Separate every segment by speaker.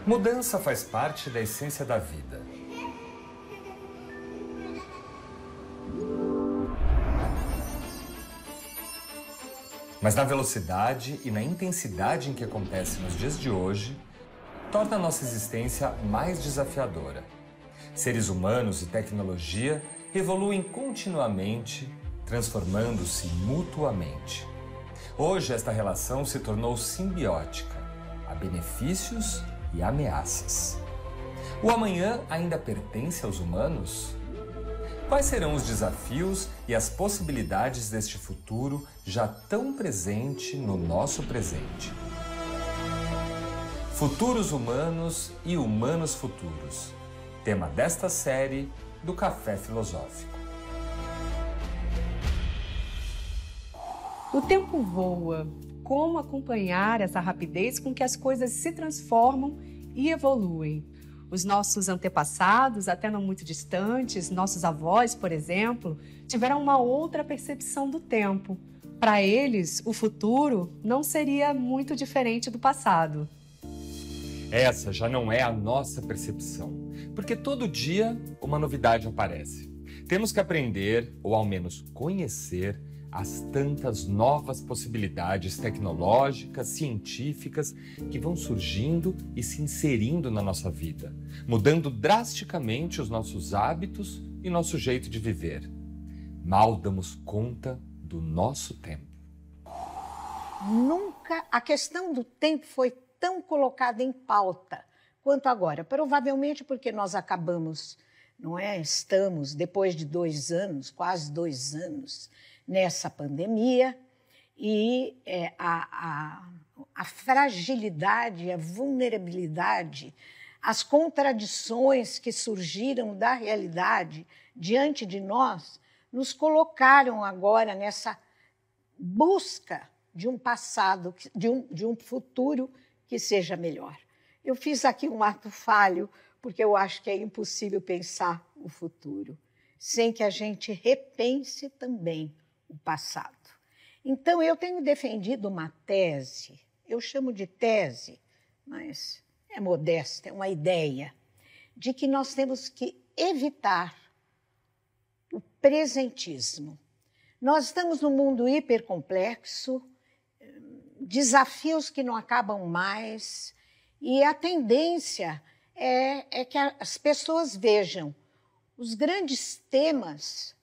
Speaker 1: Mudança faz parte da essência da vida. Mas na velocidade e na intensidade em que acontece nos dias de hoje, torna a nossa existência mais desafiadora. Seres humanos e tecnologia evoluem continuamente, transformando-se mutuamente. Hoje, esta relação se tornou simbiótica. Há benefícios e ameaças. O amanhã ainda pertence aos humanos? Quais serão os desafios e as possibilidades deste futuro já tão presente no nosso presente? Futuros humanos e humanos futuros. Tema desta série do Café Filosófico.
Speaker 2: O tempo voa. Como acompanhar essa rapidez com que as coisas se transformam e evoluem? Os nossos antepassados, até não muito distantes, nossos avós, por exemplo, tiveram uma outra percepção do tempo. Para eles, o futuro não seria muito diferente do passado.
Speaker 1: Essa já não é a nossa percepção, porque todo dia uma novidade aparece. Temos que aprender, ou ao menos conhecer, as tantas novas possibilidades tecnológicas, científicas que vão surgindo e se inserindo na nossa vida, mudando drasticamente os nossos hábitos e nosso jeito de viver. Mal damos conta do nosso tempo.
Speaker 3: Nunca a questão do tempo foi tão colocada em pauta quanto agora. Provavelmente porque nós acabamos, estamos, depois de 2 anos, quase 2 anos, nessa pandemia, e a fragilidade, a vulnerabilidade, as contradições que surgiram da realidade diante de nós, nos colocaram agora nessa busca de um passado, de um futuro que seja melhor. Eu fiz aqui um ato falho, porque eu acho que é impossível pensar o futuro sem que a gente repense também o passado. Então, eu tenho defendido uma tese, eu chamo de tese, mas é modesta, é uma ideia, de que nós temos que evitar o presentismo. Nós estamos num mundo hipercomplexo, desafios que não acabam mais, e a tendência é que as pessoas vejam os grandes temas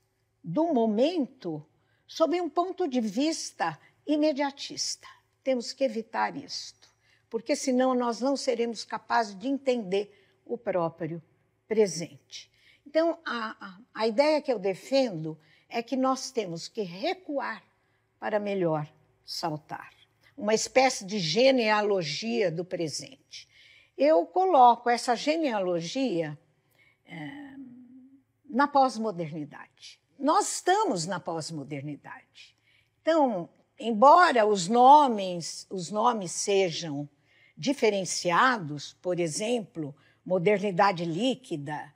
Speaker 3: do momento sob um ponto de vista imediatista. Temos que evitar isto, porque senão nós não seremos capazes de entender o próprio presente. Então, a ideia que eu defendo é que nós temos que recuar para melhor saltar. Uma espécie de genealogia do presente. Eu coloco essa genealogia na pós-modernidade. Nós estamos na pós-modernidade. Então, embora os nomes sejam diferenciados, por exemplo, modernidade líquida,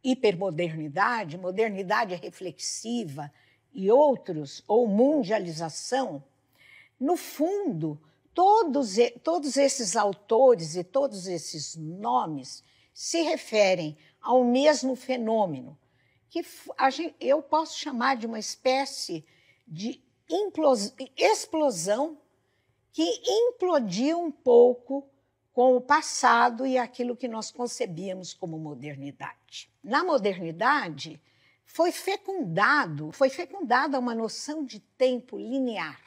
Speaker 3: hipermodernidade, modernidade reflexiva e outros, ou mundialização, no fundo, todos esses autores e todos esses nomes se referem ao mesmo fenômeno, que eu posso chamar de uma espécie de explosão que implodiu um pouco com o passado e aquilo que nós concebíamos como modernidade. Na modernidade, foi fecundada uma noção de tempo linear,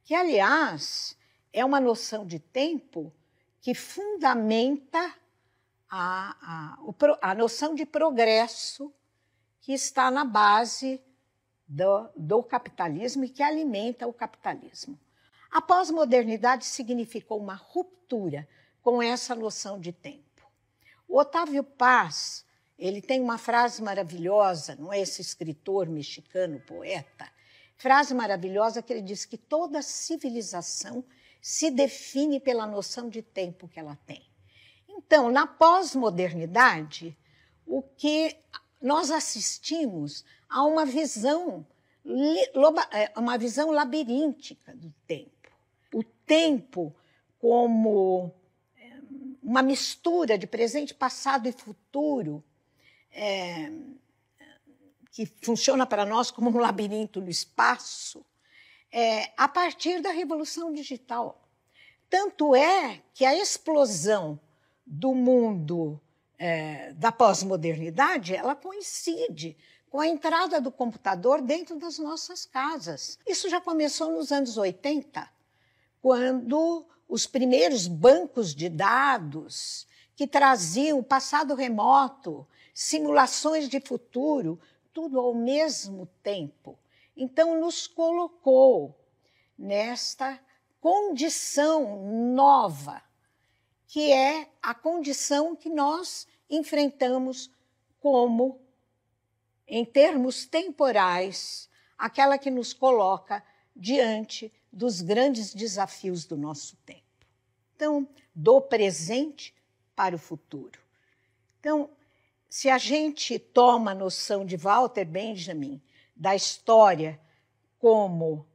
Speaker 3: que, aliás, é uma noção de tempo que fundamenta a noção de progresso que está na base do capitalismo e que alimenta o capitalismo. A pós-modernidade significou uma ruptura com essa noção de tempo. O Otávio Paz, ele tem uma frase maravilhosa, não é esse escritor mexicano, poeta, frase maravilhosa que ele diz que toda civilização se define pela noção de tempo que ela tem. Então, na pós-modernidade, o que nós assistimos a uma visão labiríntica do tempo. O tempo como uma mistura de presente, passado e futuro, que funciona para nós como um labirinto no espaço, a partir da Revolução Digital. Tanto é que a explosão do mundo da pós-modernidade, ela coincide com a entrada do computador dentro das nossas casas. Isso já começou nos anos 80, quando os primeiros bancos de dados que traziam o passado remoto, simulações de futuro, tudo ao mesmo tempo. Então, nos colocou nesta condição nova, que é a condição que nós enfrentamos como, em termos temporais, aquela que nos coloca diante dos grandes desafios do nosso tempo. Então, do presente para o futuro. Então, se a gente toma a noção de Walter Benjamin, da história como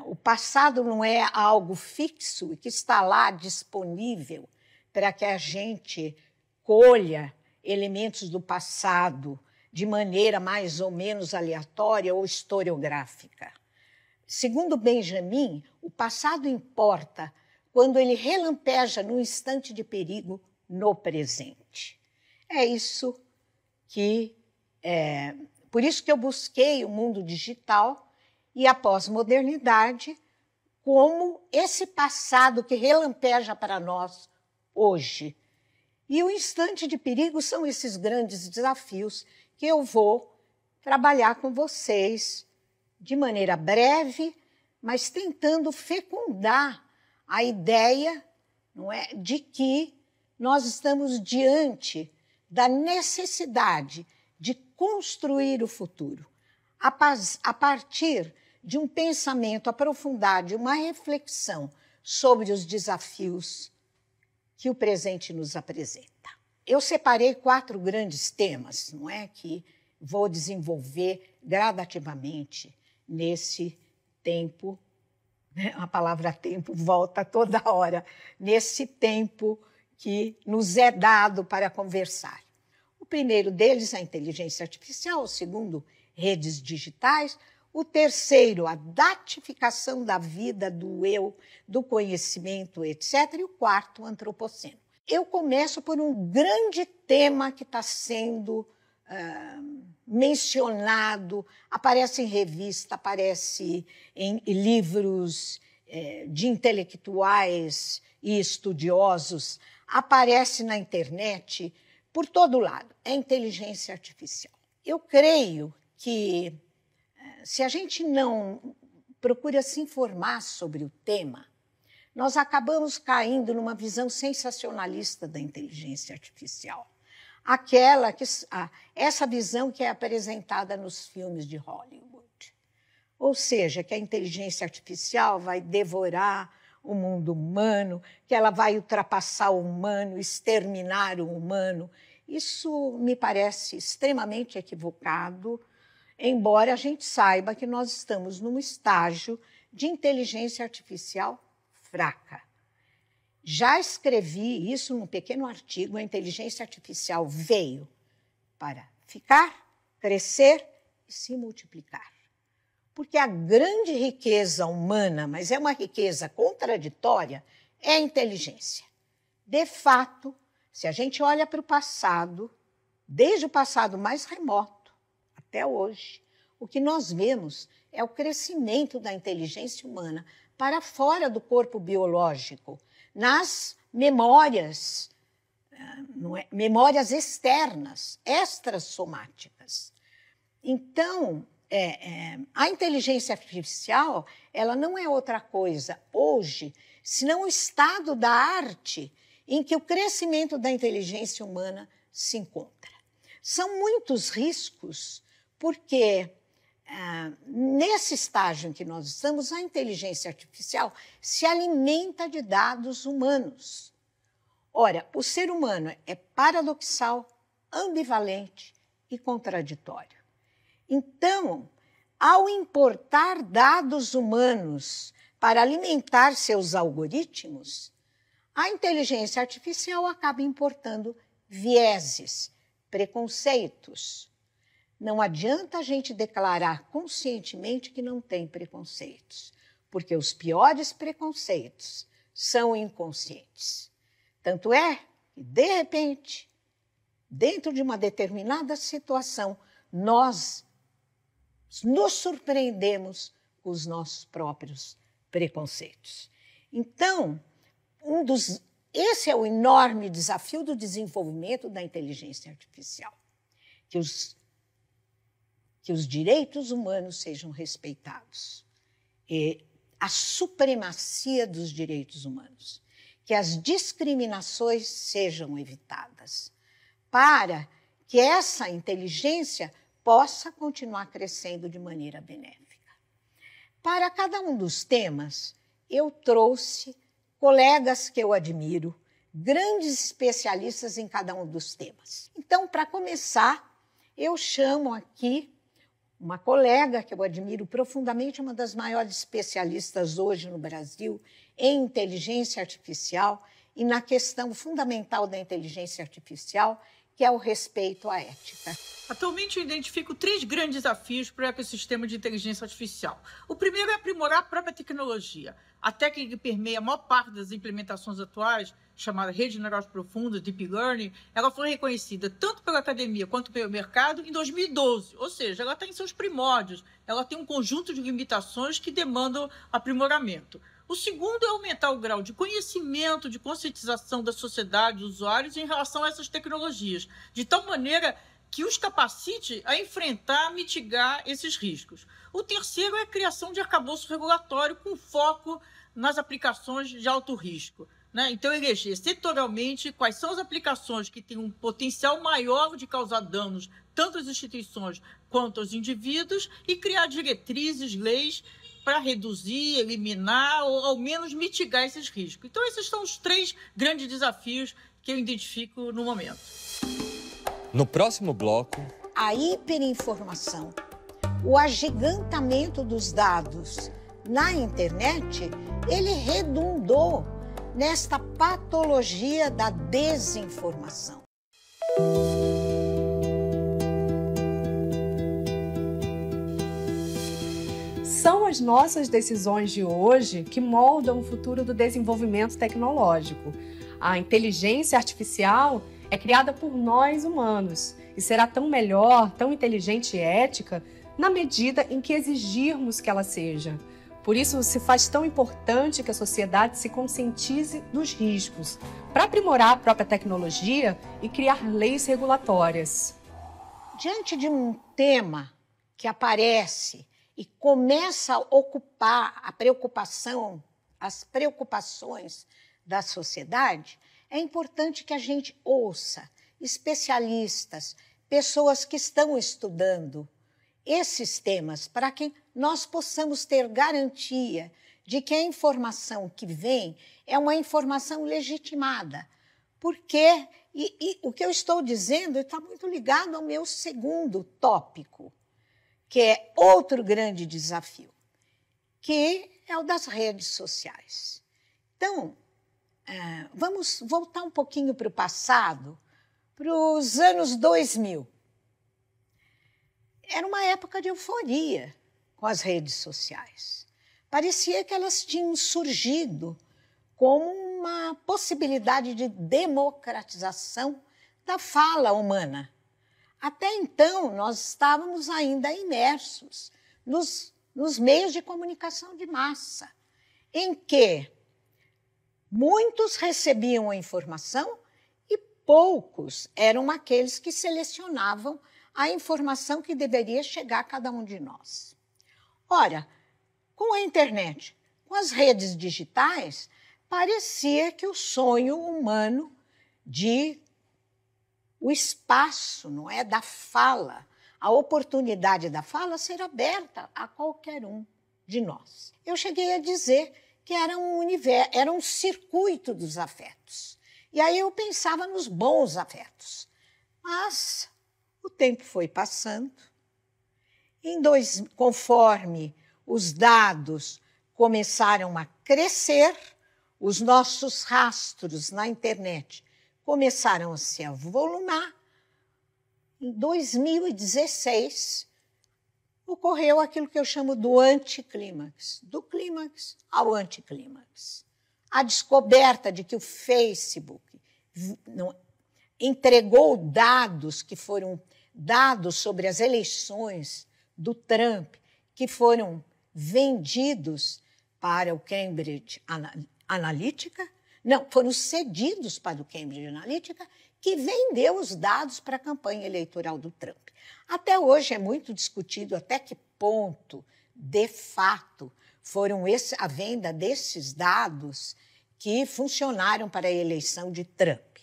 Speaker 3: o passado não é algo fixo e que está lá disponível para que a gente colha elementos do passado de maneira mais ou menos aleatória ou historiográfica. Segundo Benjamin, o passado importa quando ele relampeja num instante de perigo no presente. É isso que por isso que eu busquei o mundo digital e a pós-modernidade como esse passado que relampeja para nós hoje. E o instante de perigo são esses grandes desafios que eu vou trabalhar com vocês de maneira breve, mas tentando fecundar a ideia, não é, de que nós estamos diante da necessidade de construir o futuro a partir de um pensamento aprofundado, de uma reflexão sobre os desafios que o presente nos apresenta. Eu separei 4 grandes temas, não é, que vou desenvolver gradativamente nesse tempo, né? A palavra tempo volta toda hora, nesse tempo que nos é dado para conversar. O primeiro deles, a inteligência artificial, o segundo, redes digitais, o terceiro, a datificação da vida, do eu, do conhecimento, etc. E o quarto, o antropoceno. Eu começo por um grande tema que está sendo mencionado, aparece em revista, aparece em livros de intelectuais e estudiosos, aparece na internet, por todo lado, é inteligência artificial. Eu creio que, se a gente não procura se informar sobre o tema, nós acabamos caindo numa visão sensacionalista da inteligência artificial. Essa visão que é apresentada nos filmes de Hollywood. Ou seja, que a inteligência artificial vai devorar o mundo humano, que ela vai ultrapassar o humano, exterminar o humano. Isso me parece extremamente equivocado, embora a gente saiba que nós estamos num estágio de inteligência artificial fraca. Já escrevi isso num pequeno artigo, a inteligência artificial veio para ficar, crescer e se multiplicar. Porque a grande riqueza humana, mas é uma riqueza contraditória, é a inteligência. De fato, se a gente olha para o passado, desde o passado mais remoto até hoje, o que nós vemos é o crescimento da inteligência humana para fora do corpo biológico, nas memórias, memórias externas, extrassomáticas. Então, a inteligência artificial, ela não é outra coisa hoje, senão o estado da arte em que o crescimento da inteligência humana se encontra. São muitos riscos, porque nesse estágio em que nós estamos, a inteligência artificial se alimenta de dados humanos. Ora, o ser humano é paradoxal, ambivalente e contraditório. Então, ao importar dados humanos para alimentar seus algoritmos, a inteligência artificial acaba importando vieses, preconceitos. Não adianta a gente declarar conscientemente que não tem preconceitos, porque os piores preconceitos são inconscientes. Tanto é que, de repente, dentro de uma determinada situação, nós nos surpreendemos com os nossos próprios preconceitos. Então, esse é o enorme desafio do desenvolvimento da inteligência artificial, que os direitos humanos sejam respeitados, e a supremacia dos direitos humanos, que as discriminações sejam evitadas, para que essa inteligência possa continuar crescendo de maneira benéfica. Para cada um dos temas, eu trouxe colegas que eu admiro, grandes especialistas em cada um dos temas. Então, para começar, eu chamo aqui uma colega que eu admiro profundamente, uma das maiores especialistas hoje no Brasil em inteligência artificial e na questão fundamental da inteligência artificial, que é o respeito à ética.
Speaker 4: Atualmente, eu identifico 3 grandes desafios para o ecossistema de inteligência artificial. O primeiro é aprimorar a própria tecnologia. A técnica que permeia a maior parte das implementações atuais, chamada Rede de Neurais Profundas, Deep Learning, ela foi reconhecida tanto pela academia quanto pelo mercado em 2012. Ou seja, ela está em seus primórdios. Ela tem um conjunto de limitações que demandam aprimoramento. O segundo é aumentar o grau de conhecimento, de conscientização da sociedade, dos usuários, em relação a essas tecnologias, de tal maneira que os capacite a enfrentar, mitigar esses riscos. O terceiro é a criação de arcabouço regulatório com foco nas aplicações de alto risco, né? Então, eleger setorialmente quais são as aplicações que têm um potencial maior de causar danos tanto às instituições quanto aos indivíduos e criar diretrizes, leis para reduzir, eliminar ou ao menos mitigar esses riscos. Então, esses são os 3 grandes desafios que eu identifico no momento.
Speaker 1: No próximo bloco,
Speaker 3: a hiperinformação, o agigantamento dos dados na internet, ele redundou nesta patologia da desinformação.
Speaker 2: São as nossas decisões de hoje que moldam o futuro do desenvolvimento tecnológico. A inteligência artificial é criada por nós humanos e será tão melhor, tão inteligente e ética na medida em que exigirmos que ela seja. Por isso, se faz tão importante que a sociedade se conscientize dos riscos, para aprimorar a própria tecnologia e criar leis regulatórias.
Speaker 3: Diante de um tema que aparece e começa a ocupar as preocupações da sociedade, é importante que a gente ouça especialistas, pessoas que estão estudando esses temas, para que nós possamos ter garantia de que a informação que vem é uma informação legitimada. Porque, o que eu estou dizendo está muito ligado ao meu segundo tópico, que é outro grande desafio, que é o das redes sociais. Então, vamos voltar um pouquinho para o passado, para os anos 2000. Era uma época de euforia com as redes sociais. Parecia que elas tinham surgido como uma possibilidade de democratização da fala humana. Até então, nós estávamos ainda imersos nos meios de comunicação de massa, em que muitos recebiam a informação e poucos eram aqueles que selecionavam a informação que deveria chegar a cada um de nós. Ora, com a internet, com as redes digitais, parecia que o sonho humano o espaço, não é, da fala, a oportunidade da fala ser aberta a qualquer um de nós. Eu cheguei a dizer que era um circuito dos afetos. E aí eu pensava nos bons afetos. Mas o tempo foi passando. Conforme os dados começaram a crescer, os nossos rastros na internet começaram a se avolumar, em 2016 ocorreu aquilo que eu chamo do anticlímax, do clímax ao anticlímax. A descoberta de que o Facebook entregou dados que foram dados sobre as eleições do Trump, que foram vendidos para o Cambridge Analytica, não, foram cedidos para o Cambridge Analytica, que vendeu os dados para a campanha eleitoral do Trump. Até hoje é muito discutido até que ponto, de fato, foram a venda desses dados que funcionaram para a eleição de Trump.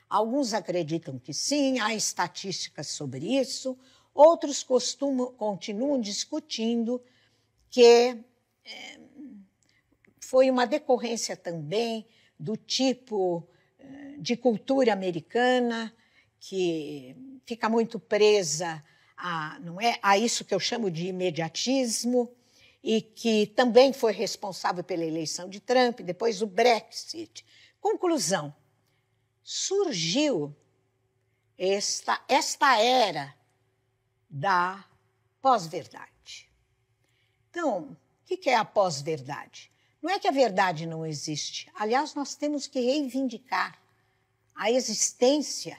Speaker 3: Alguns acreditam que sim, há estatísticas sobre isso, outros continuam discutindo que foi uma decorrência também do tipo de cultura americana, que fica muito presa a isso que eu chamo de imediatismo, e que também foi responsável pela eleição de Trump, depois o Brexit. Conclusão, surgiu esta era da pós-verdade. Então, o que é a pós-verdade? Não é que a verdade não existe. Aliás, nós temos que reivindicar a existência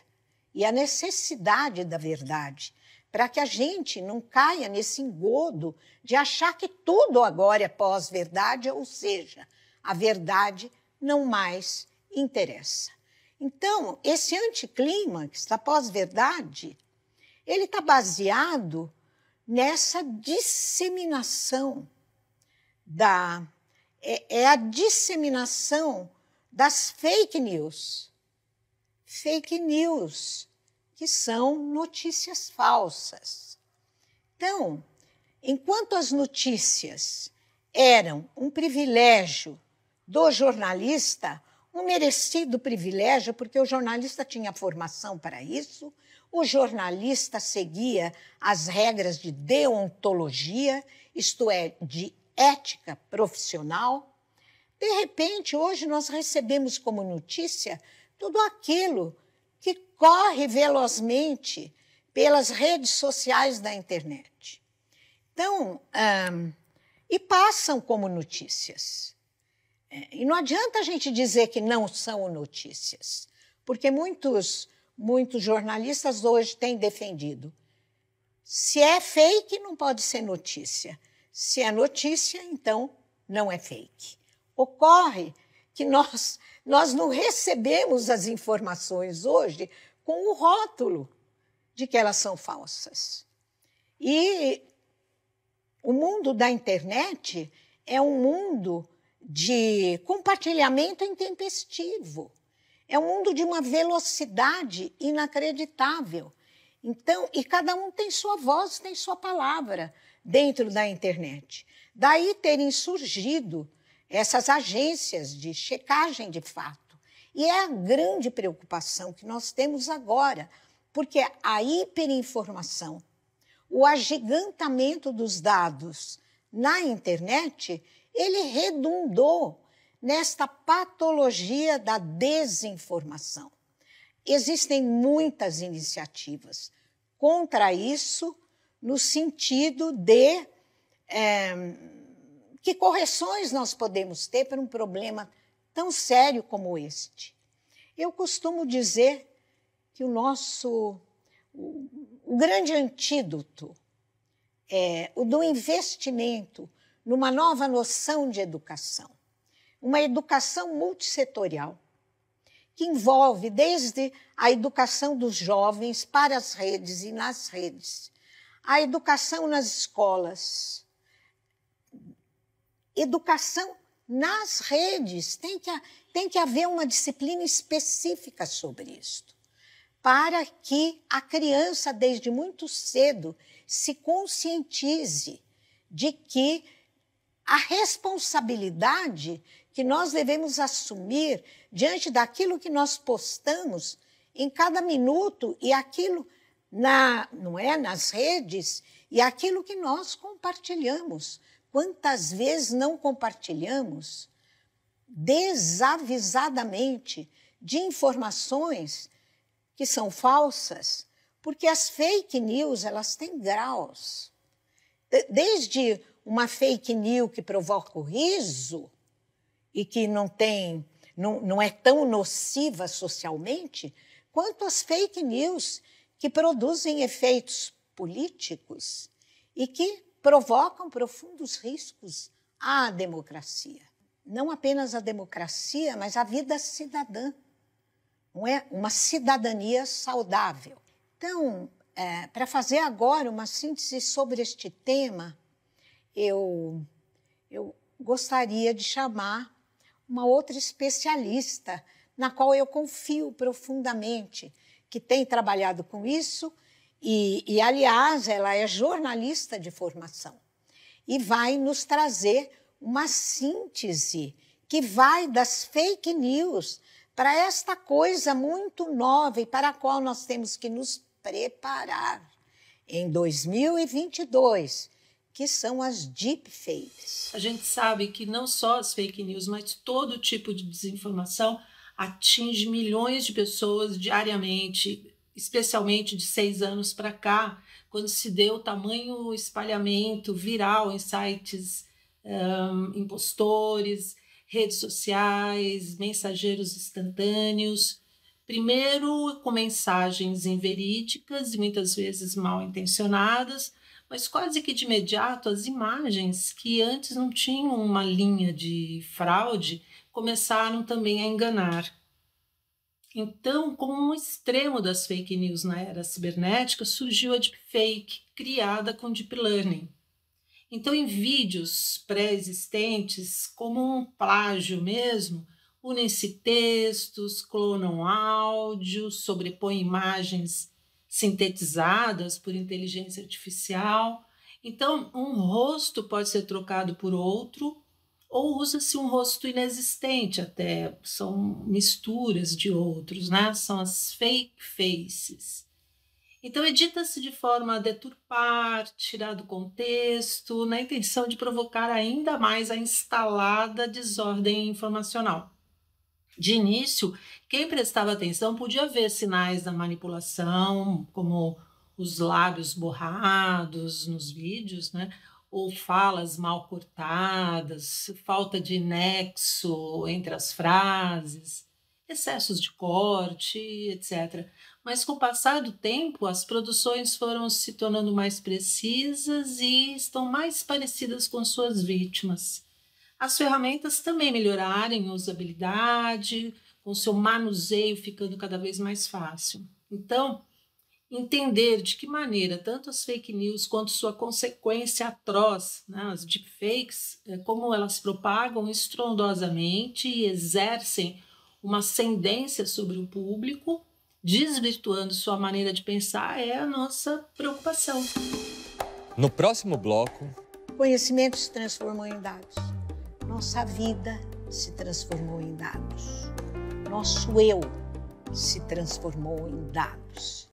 Speaker 3: e a necessidade da verdade, para que a gente não caia nesse engodo de achar que tudo agora é pós-verdade, ou seja, a verdade não mais interessa. Então, esse anticlímax da pós-verdade, ele está baseado nessa disseminação a disseminação das fake news. Fake news, que são notícias falsas. Então, enquanto as notícias eram um privilégio do jornalista, um merecido privilégio, porque o jornalista tinha formação para isso, o jornalista seguia as regras de deontologia, isto é, de ética profissional. De repente, hoje nós recebemos como notícia tudo aquilo que corre velozmente pelas redes sociais da internet. Então, e passam como notícias. E não adianta a gente dizer que não são notícias, porque muitos jornalistas hoje têm defendido. Se é fake, não pode ser notícia. Se é notícia, então não é fake. Ocorre que nós não recebemos as informações hoje com o rótulo de que elas são falsas. E o mundo da internet é um mundo de compartilhamento intempestivo. É um mundo de uma velocidade inacreditável. Então, e cada um tem sua voz, tem sua palavra dentro da internet. Daí terem surgido essas agências de checagem de fato. E é a grande preocupação que nós temos agora, porque a hiperinformação, o agigantamento dos dados na internet, ele redundou nesta patologia da desinformação. Existem muitas iniciativas contra isso, no sentido de que correções nós podemos ter para um problema tão sério como este. Eu costumo dizer que o grande antídoto é o do investimento numa nova noção de educação, uma educação multissetorial, que envolve desde a educação dos jovens para as redes e nas redes, a educação nas escolas, educação nas redes. Tem que haver uma disciplina específica sobre isso, para que a criança, desde muito cedo, se conscientize de que a responsabilidade que nós devemos assumir diante daquilo que nós postamos em cada minuto e aquilo nas redes e aquilo que nós compartilhamos. Quantas vezes não compartilhamos desavisadamente de informações que são falsas, porque as fake news, elas têm graus. Desde uma fake news que provoca o riso e que não é tão nociva socialmente, quanto as fake news que produzem efeitos políticos e que provocam profundos riscos à democracia. Não apenas a democracia, mas a vida cidadã. Não é? Uma cidadania saudável. Então, para fazer agora uma síntese sobre este tema, eu gostaria de chamar uma outra especialista, na qual eu confio profundamente, que tem trabalhado com isso e, aliás, ela é jornalista de formação e vai nos trazer uma síntese que vai das fake news para esta coisa muito nova e para a qual nós temos que nos preparar em 2022, que são as deepfakes.
Speaker 5: A gente sabe que não só as fake news, mas todo tipo de desinformação atinge milhões de pessoas diariamente, especialmente de 6 anos para cá, quando se deu o tamanho espalhamento viral em sites impostores, redes sociais, mensageiros instantâneos, primeiro com mensagens inverídicas e muitas vezes mal intencionadas, mas quase que de imediato as imagens que antes não tinham uma linha de fraude começaram também a enganar. Então, como um extremo das fake news na era cibernética, surgiu a deepfake, criada com deep learning. Então, em vídeos pré-existentes, como um plágio mesmo, unem-se textos, clonam áudios, sobrepõem imagens sintetizadas por inteligência artificial. Então, um rosto pode ser trocado por outro, ou usa-se um rosto inexistente até, são misturas de outros, né? São as fake faces. Então, edita-se de forma a deturpar, tirar do contexto, na intenção de provocar ainda mais a instalada desordem informacional. De início, quem prestava atenção podia ver sinais da manipulação, como os lábios borrados nos vídeos, né? Ou falas mal cortadas, falta de nexo entre as frases, excessos de corte, etc. Mas com o passar do tempo, as produções foram se tornando mais precisas e estão mais parecidas com suas vítimas. As ferramentas também melhoraram em usabilidade, com seu manuseio ficando cada vez mais fácil. Então, entender de que maneira tanto as fake news quanto sua consequência atroz, né, as deepfakes, como elas propagam estrondosamente e exercem uma ascendência sobre o público, desvirtuando sua maneira de pensar, é a nossa preocupação.
Speaker 1: No próximo bloco...
Speaker 3: Conhecimento se transformou em dados. Nossa vida se transformou em dados. Nosso eu se transformou em dados.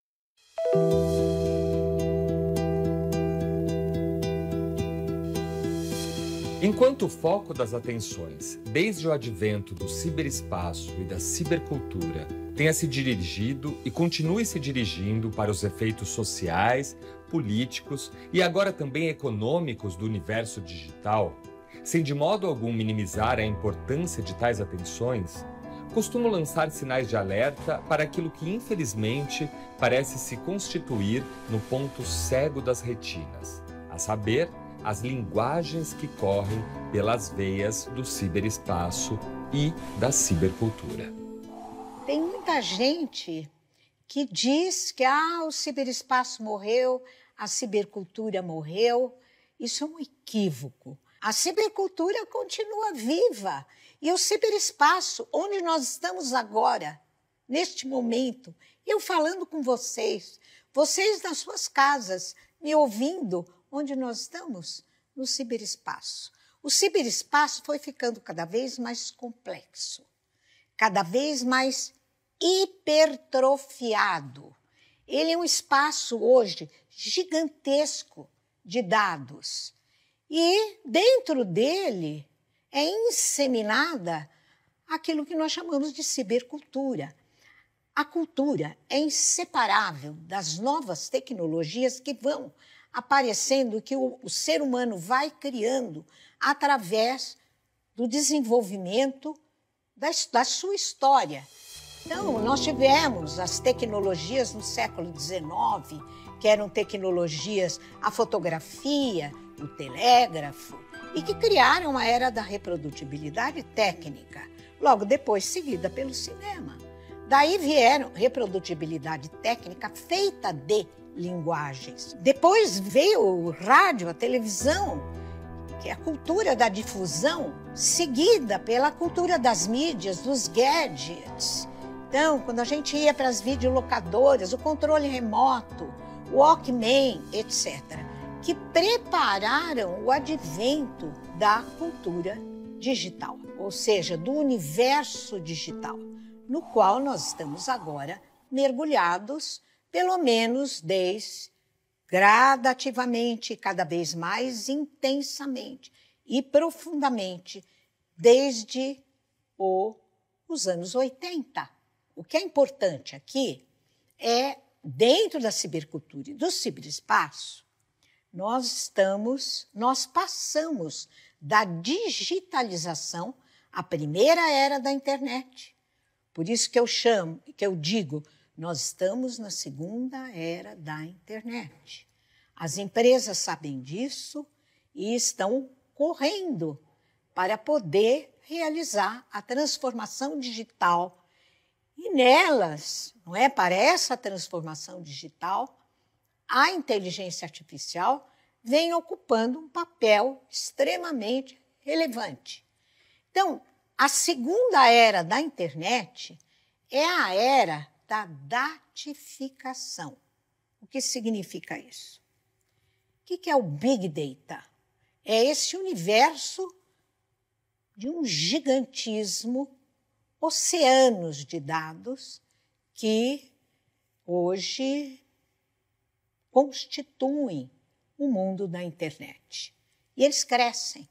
Speaker 1: Enquanto o foco das atenções, desde o advento do ciberespaço e da cibercultura, tenha se dirigido e continue se dirigindo para os efeitos sociais, políticos e agora também econômicos do universo digital, sem de modo algum minimizar a importância de tais atenções, costumo lançar sinais de alerta para aquilo que, infelizmente, parece se constituir no ponto cego das retinas, a saber, as linguagens que correm pelas veias do ciberespaço e da cibercultura.
Speaker 3: Tem muita gente que diz que o ciberespaço morreu, a cibercultura morreu. Isso é um equívoco. A cibercultura continua viva. E o ciberespaço, onde nós estamos agora, neste momento, eu falando com vocês, vocês nas suas casas, me ouvindo, onde nós estamos? No ciberespaço. O ciberespaço foi ficando cada vez mais complexo, cada vez mais hipertrofiado. Ele é um espaço hoje gigantesco de dados. E dentro dele é inseminada aquilo que nós chamamos de cibercultura. A cultura é inseparável das novas tecnologias que vão aparecendo, que o ser humano vai criando através do desenvolvimento da sua história. Então, nós tivemos as tecnologias no século XIX, que eram tecnologias, a fotografia, o telégrafo, e que criaram a era da reprodutibilidade técnica, logo depois seguida pelo cinema. Daí vieram reprodutibilidade técnica feita de linguagens. Depois veio o rádio, a televisão, que é a cultura da difusão, seguida pela cultura das mídias, dos gadgets. Então, quando a gente ia para as videolocadoras, o controle remoto, o Walkman, etc., que prepararam o advento da cultura digital, ou seja, do universo digital, no qual nós estamos agora mergulhados, pelo menos gradativamente, cada vez mais intensamente e profundamente, desde os anos 80. O que é importante aqui é, dentro da cibercultura e do ciberespaço, nós passamos da digitalização à primeira era da internet. Por isso que eu digo, nós estamos na segunda era da internet. As empresas sabem disso e estão correndo para poder realizar a transformação digital. E nelas, não é, para essa transformação digital, a inteligência artificial vem ocupando um papel extremamente relevante. Então, a segunda era da internet é a era da datificação. O que significa isso? O que é o Big Data? É esse universo de um gigantismo, oceanos de dados que hoje constituem o mundo da internet. E eles crescem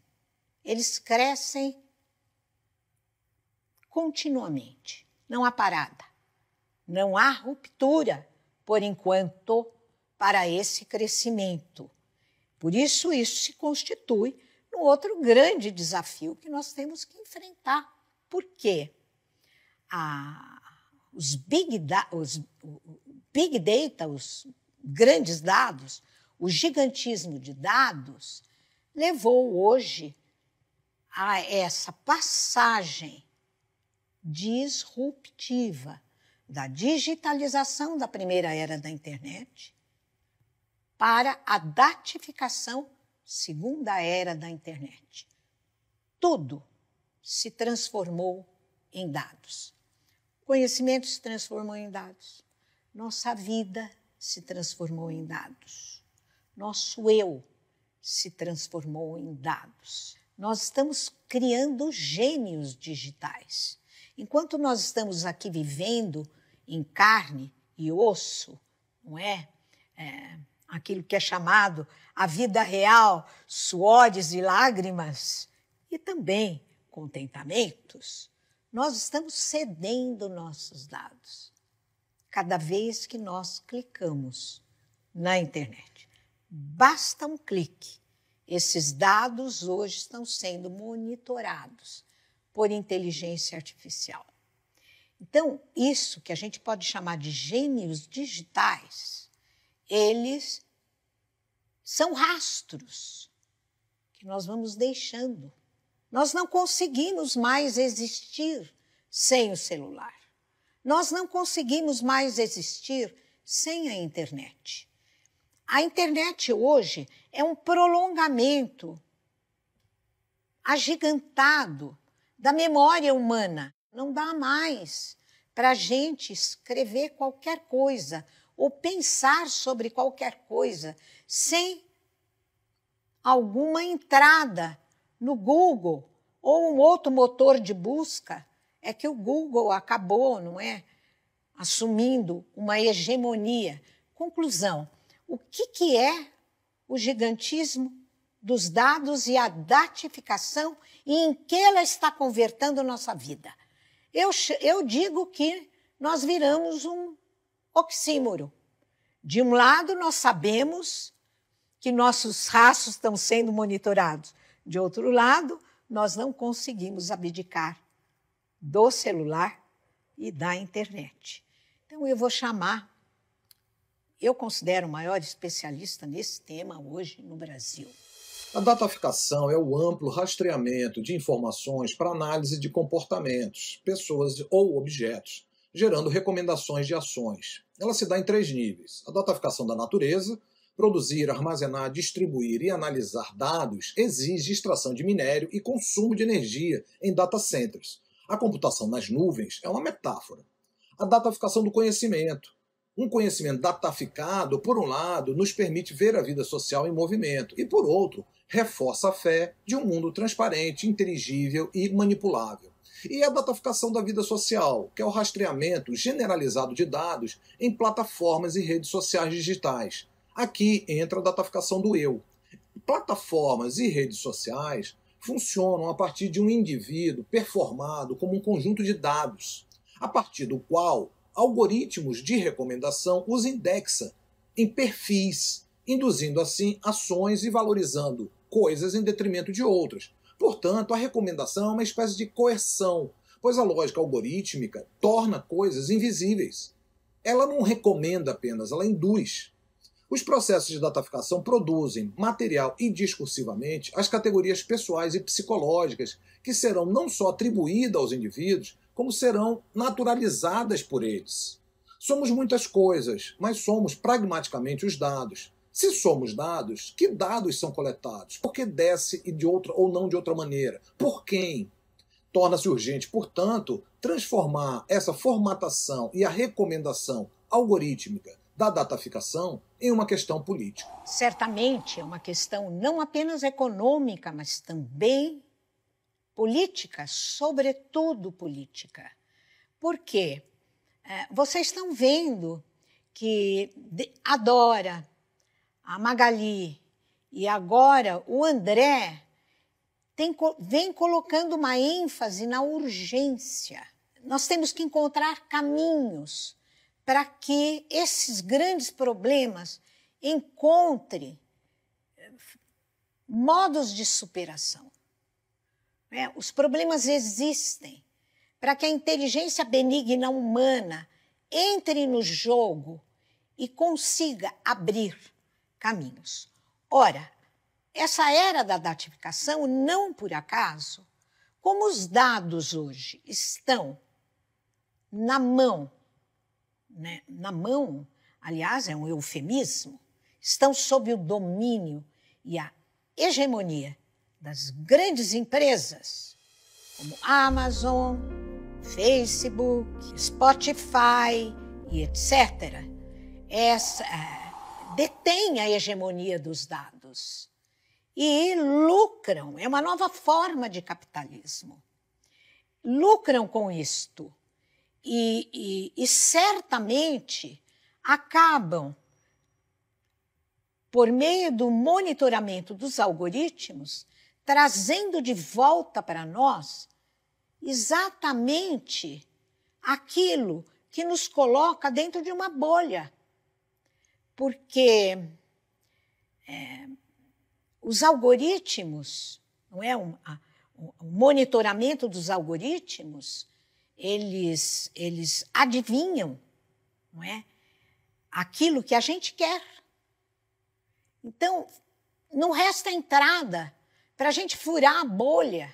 Speaker 3: continuamente. Não há parada, não há ruptura, por enquanto, para esse crescimento. Por isso se constitui um outro grande desafio que nós temos que enfrentar. Por quê? Os Big Data, os grandes dados, o gigantismo de dados, levou hoje a essa passagem disruptiva da digitalização da primeira era da internet para a datificação segunda era da internet. Tudo se transformou em dados. O conhecimento se transformou em dados. Nossa vida se transformou em dados. Nosso eu se transformou em dados. Nós estamos criando gênios digitais. Enquanto nós estamos aqui vivendo em carne e osso, não é? Aquilo que é chamado a vida real, suores e lágrimas, e também contentamentos, nós estamos cedendo nossos dados cada vez que nós clicamos na internet. Basta um clique. Esses dados hoje estão sendo monitorados por inteligência artificial. Então, isso que a gente pode chamar de gênios digitais, eles são rastros que nós vamos deixando. Nós não conseguimos mais existir sem o celular. Nós não conseguimos mais existir sem a internet. A internet hoje é um prolongamento agigantado da memória humana. Não dá mais para a gente escrever qualquer coisa ou pensar sobre qualquer coisa sem alguma entrada no Google ou um outro motor de busca. É que o Google acabou, não é, assumindo uma hegemonia. Conclusão, o que é o gigantismo dos dados e a datificação e em que ela está convertendo nossa vida? Eu digo que nós viramos um oxímoro. De um lado, nós sabemos que nossos rastros estão sendo monitorados. De outro lado, nós não conseguimos abdicar do celular e da internet. Então, eu vou chamar, eu considero o maior especialista nesse tema hoje no Brasil.
Speaker 6: A dataficação é o amplo rastreamento de informações para análise de comportamentos, pessoas ou objetos, gerando recomendações de ações. Ela se dá em 3 níveis. A dataficação da natureza: produzir, armazenar, distribuir e analisar dados exige extração de minério e consumo de energia em data centers. A computação nas nuvens é uma metáfora. A dataficação do conhecimento. Um conhecimento dataficado, por um lado, nos permite ver a vida social em movimento e, por outro, reforça a fé de um mundo transparente, inteligível e manipulável. E a dataficação da vida social, que é o rastreamento generalizado de dados em plataformas e redes sociais digitais. Aqui entra a dataficação do eu. Plataformas e redes sociais funcionam a partir de um indivíduo performado como um conjunto de dados, a partir do qual algoritmos de recomendação os indexa em perfis, induzindo assim ações e valorizando coisas em detrimento de outras. Portanto, a recomendação é uma espécie de coerção, pois a lógica algorítmica torna coisas invisíveis. Ela não recomenda apenas, ela induz. Os processos de dataficação produzem, material e discursivamente, as categorias pessoais e psicológicas que serão não só atribuídas aos indivíduos, como serão naturalizadas por eles. Somos muitas coisas, mas somos pragmaticamente os dados. Se somos dados, que dados são coletados? Por que desse e de outra ou não de outra maneira? Por quem? Torna-se urgente, portanto, transformar essa formatação e a recomendação algorítmica da dataficação em uma questão política.
Speaker 3: Certamente é uma questão não apenas econômica, mas também política, sobretudo política. Por quê? Vocês estão vendo que a Dora, a Magali e agora o André vem colocando uma ênfase na urgência. Nós temos que encontrar caminhos para que esses grandes problemas encontrem modos de superação. Os problemas existem. Para que a inteligência benigna humana entre no jogo e consiga abrir caminhos. Ora, essa era da datificação, não por acaso, como os dados hoje estão na mão, né? Na mão, aliás, é um eufemismo, estão sob o domínio e a hegemonia das grandes empresas, como Amazon, Facebook, Spotify e etc., detém a hegemonia dos dados e lucram, é uma nova forma de capitalismo. Lucram com isto e certamente acabam, por meio do monitoramento dos algoritmos, trazendo de volta para nós exatamente aquilo que nos coloca dentro de uma bolha. Porque os algoritmos, não é? O monitoramento dos algoritmos, eles adivinham, não é? Aquilo que a gente quer. Então, não resta entrada para a gente furar a bolha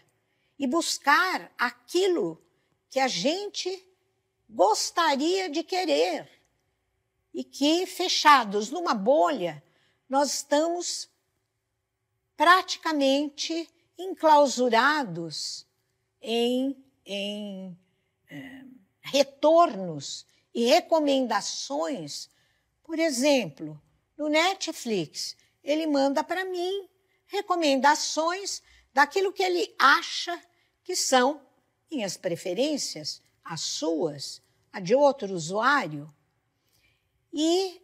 Speaker 3: e buscar aquilo que a gente gostaria de querer. E que, fechados numa bolha, nós estamos praticamente enclausurados em retornos e recomendações. Por exemplo, no Netflix, ele manda para mim recomendações daquilo que ele acha que são minhas preferências, as suas, a de outro usuário. E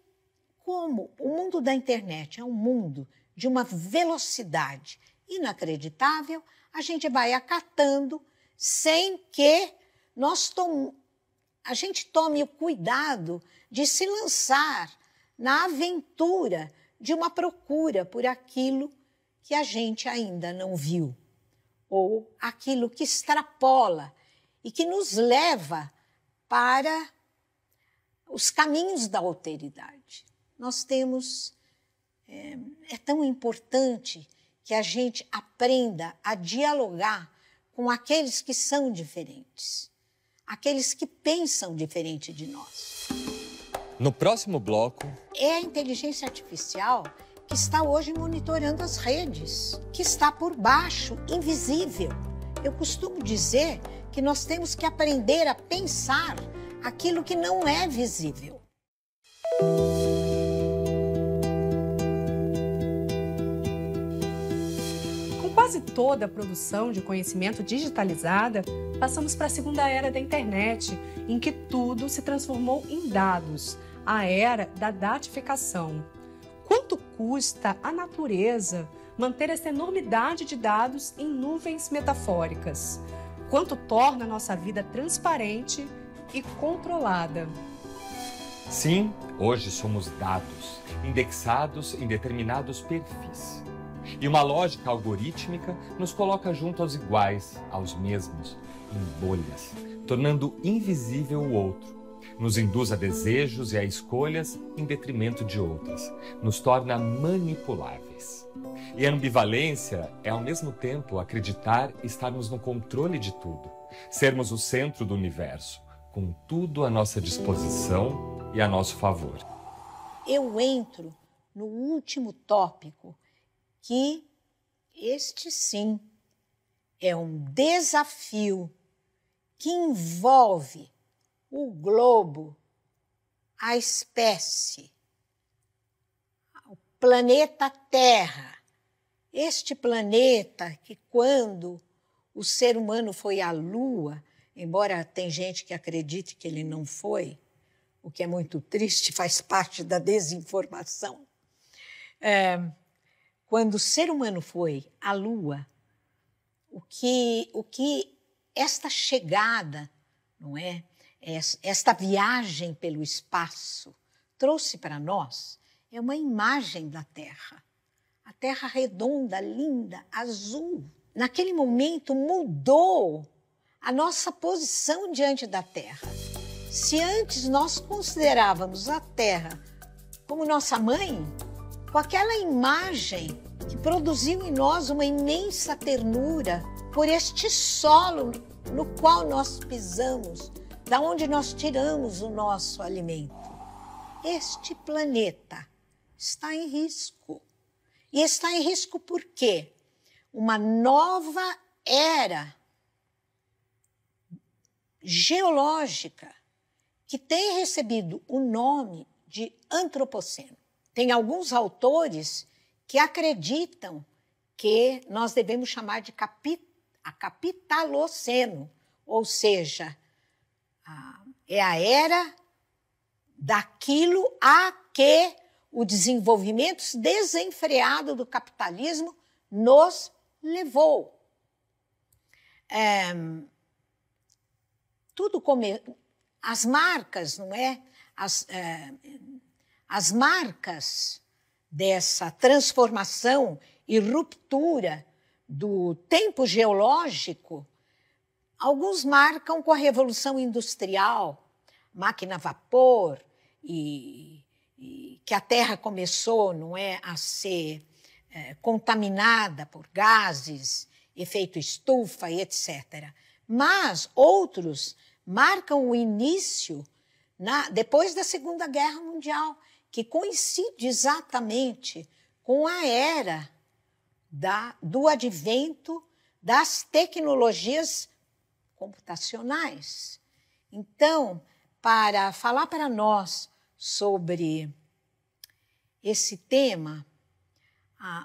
Speaker 3: como o mundo da internet é um mundo de uma velocidade inacreditável, a gente vai acatando sem que a gente tome o cuidado de se lançar na aventura de uma procura por aquilo que a gente ainda não viu, ou aquilo que extrapola e que nos leva para os caminhos da alteridade. Nós temos... É tão importante que a gente aprenda a dialogar com aqueles que são diferentes, aqueles que pensam diferente de nós.
Speaker 1: No próximo bloco...
Speaker 3: É a inteligência artificial que está hoje monitorando as redes, que está por baixo, invisível. Eu costumo dizer que nós temos que aprender a pensar aquilo que não é visível.
Speaker 2: Quase toda a produção de conhecimento digitalizada, passamos para a segunda era da internet, em que tudo se transformou em dados, a era da datificação. Quanto custa à natureza manter essa enormidade de dados em nuvens metafóricas? Quanto torna a nossa vida transparente e controlada?
Speaker 1: Sim, hoje somos dados, indexados em determinados perfis. E uma lógica algorítmica nos coloca junto aos iguais, aos mesmos, em bolhas, tornando invisível o outro. Nos induz a desejos e a escolhas em detrimento de outras. Nos torna manipuláveis. E a ambivalência é, ao mesmo tempo, acreditar estarmos no controle de tudo. Sermos o centro do universo, com tudo à nossa disposição e a nosso favor.
Speaker 3: Eu entro no último tópico, que este sim é um desafio que envolve o globo, a espécie, o planeta Terra. Este planeta que, quando o ser humano foi à Lua, embora tem gente que acredite que ele não foi, o que é muito triste, faz parte da desinformação. Quando o ser humano foi à Lua, o que esta chegada, não é? Esta viagem pelo espaço trouxe para nós é uma imagem da Terra. A Terra redonda, linda, azul. Naquele momento mudou a nossa posição diante da Terra. Se antes nós considerávamos a Terra como nossa mãe, com aquela imagem que produziu em nós uma imensa ternura por este solo no qual nós pisamos, da onde nós tiramos o nosso alimento. Este planeta está em risco. E está em risco por quê? Uma nova era geológica que tem recebido o nome de antropoceno. Tem alguns autores que acreditam que nós devemos chamar de capitaloceno, ou seja, é a era daquilo a que o desenvolvimento desenfreado do capitalismo nos levou. As marcas, não é? As marcas dessa transformação e ruptura do tempo geológico, alguns marcam com a Revolução Industrial, máquina a vapor, e que a Terra começou, não é, a ser contaminada por gases, efeito estufa e etc. Mas outros marcam o início depois da Segunda Guerra Mundial, que coincide exatamente com a era do advento das tecnologias computacionais. Então, para falar para nós sobre esse tema,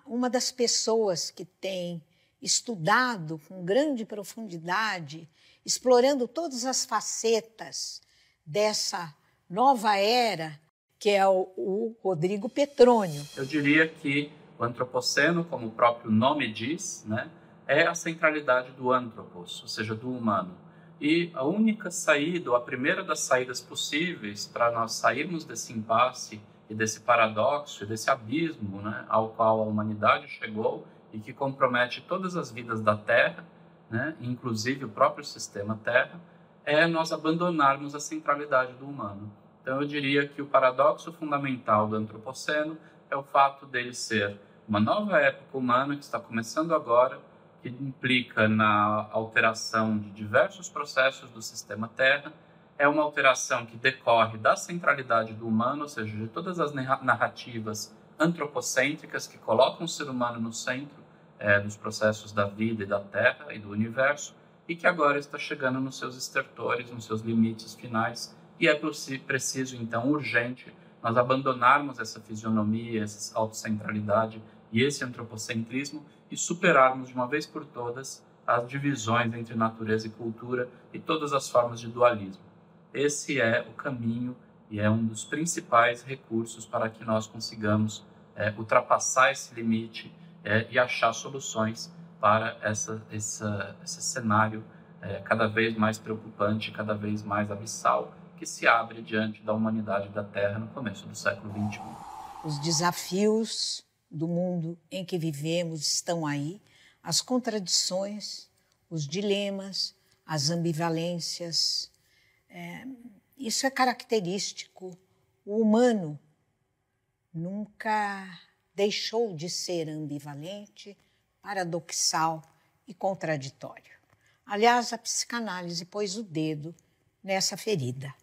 Speaker 3: uma das pessoas que tem estudado com grande profundidade, explorando todas as facetas dessa nova era, que é o Rodrigo Petrônio.
Speaker 7: Eu diria que o antropoceno, como o próprio nome diz, né, é a centralidade do antropos, ou seja, do humano. E a única saída, ou a primeira das saídas possíveis para nós sairmos desse impasse e desse paradoxo, e desse abismo, né, ao qual a humanidade chegou e que compromete todas as vidas da Terra, né, inclusive o próprio sistema Terra, é nós abandonarmos a centralidade do humano. Então eu diria que o paradoxo fundamental do antropoceno é o fato dele ser uma nova época humana que está começando agora, que implica na alteração de diversos processos do sistema Terra. É uma alteração que decorre da centralidade do humano, ou seja, de todas as narrativas antropocêntricas que colocam o ser humano no centro dos processos da vida e da Terra e do universo, e que agora está chegando nos seus estertores, nos seus limites finais, e é preciso, então, urgente, nós abandonarmos essa fisionomia, essa autocentralidade e esse antropocentrismo e superarmos de uma vez por todas as divisões entre natureza e cultura e todas as formas de dualismo. Esse é o caminho e é um dos principais recursos para que nós consigamos ultrapassar esse limite e achar soluções para esse cenário cada vez mais preocupante, cada vez mais abissal, que se abre diante da humanidade da Terra no começo do século XXI.
Speaker 3: Os desafios do mundo em que vivemos estão aí, as contradições, os dilemas, as ambivalências. Isso é característico. O humano nunca deixou de ser ambivalente, paradoxal e contraditório. Aliás, a psicanálise pôs o dedo nessa ferida.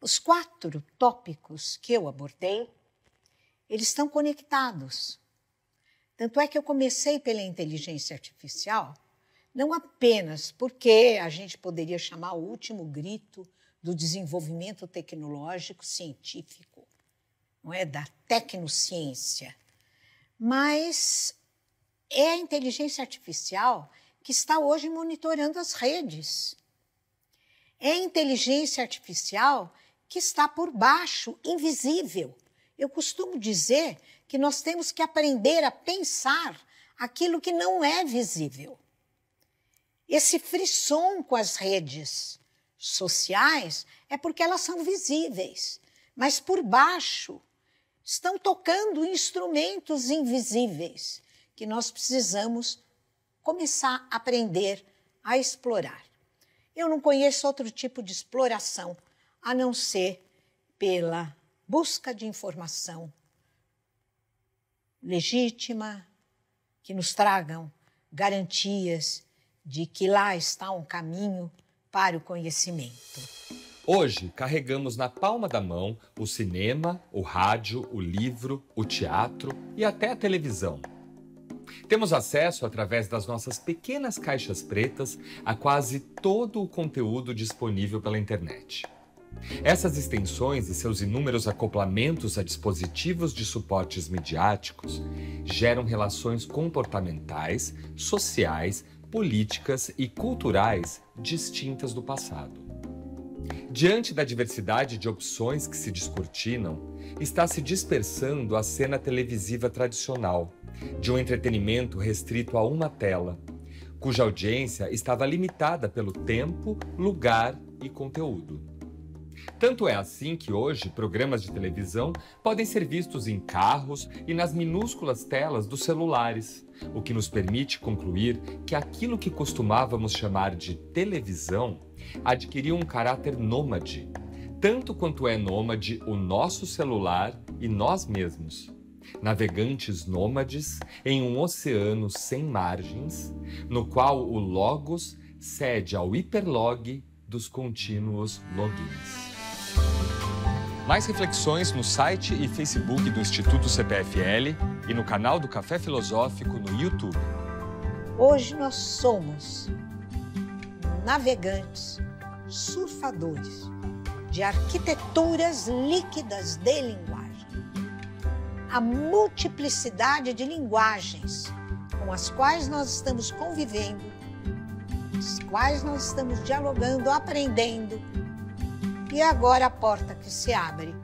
Speaker 3: Os 4 tópicos que eu abordei, eles estão conectados. Tanto é que eu comecei pela inteligência artificial, não apenas porque a gente poderia chamar o último grito do desenvolvimento tecnológico científico, não é, da tecnociência, mas é a inteligência artificial que está hoje monitorando as redes. É a inteligência artificial que está por baixo, invisível. Eu costumo dizer que nós temos que aprender a pensar aquilo que não é visível. Esse frisson com as redes sociais é porque elas são visíveis, mas por baixo estão tocando instrumentos invisíveis que nós precisamos começar a aprender a explorar. Eu não conheço outro tipo de exploração a não ser pela busca de informação legítima, que nos tragam garantias de que lá está um caminho para o conhecimento.
Speaker 1: Hoje, carregamos na palma da mão o cinema, o rádio, o livro, o teatro e até a televisão. Temos acesso, através das nossas pequenas caixas pretas, a quase todo o conteúdo disponível pela internet. Essas extensões e seus inúmeros acoplamentos a dispositivos de suportes midiáticos geram relações comportamentais, sociais, políticas e culturais distintas do passado. Diante da diversidade de opções que se descortinam, está se dispersando a cena televisiva tradicional, de um entretenimento restrito a uma tela, cuja audiência estava limitada pelo tempo, lugar e conteúdo. Tanto é assim que hoje programas de televisão podem ser vistos em carros e nas minúsculas telas dos celulares, o que nos permite concluir que aquilo que costumávamos chamar de televisão adquiriu um caráter nômade, tanto quanto é nômade o nosso celular e nós mesmos. Navegantes nômades em um oceano sem margens, no qual o logos cede ao hiperlog dos contínuos logins. Mais reflexões no site e Facebook do Instituto CPFL e no canal do Café Filosófico no YouTube.
Speaker 3: Hoje nós somos navegantes, surfadores de arquiteturas líquidas de linguagem. A multiplicidade de linguagens com as quais nós estamos convivendo, as quais nós estamos dialogando, aprendendo. E agora a porta que se abre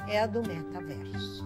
Speaker 3: é a do metaverso.